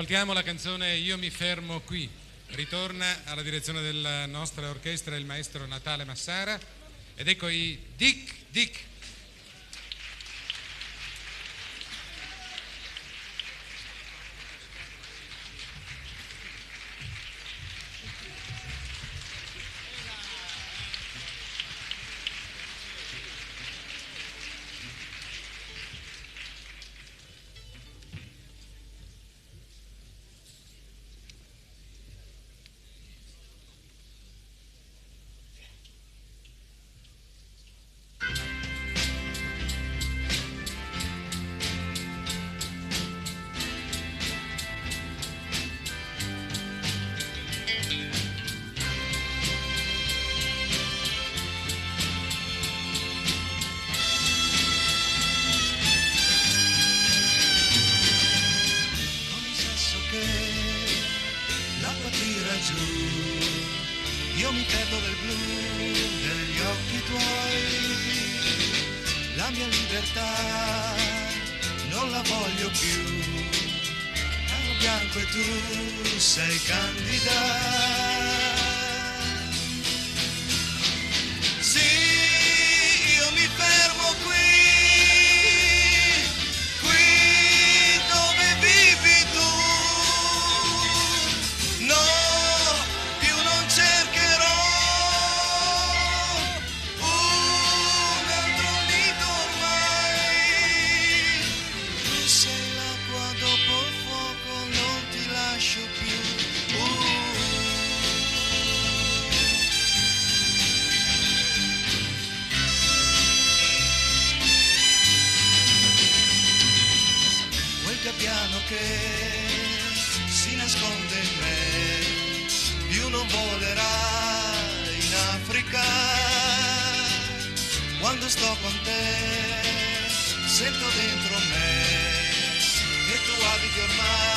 Ascoltiamo la canzone Io mi fermo qui. Ritorna alla direzione della nostra orchestra il maestro Natale Massara ed ecco i Dick Dick. Io mi perdo nel blu degli occhi tuoi, la mia libertà non la voglio più, ero bianco e tu sei candida. Sì, io mi fermo qui, qui dove vivi tu, no. Piano che si nasconde in me, più non volerà in Africa. Quando sto con te sento dentro me che tu abiti ormai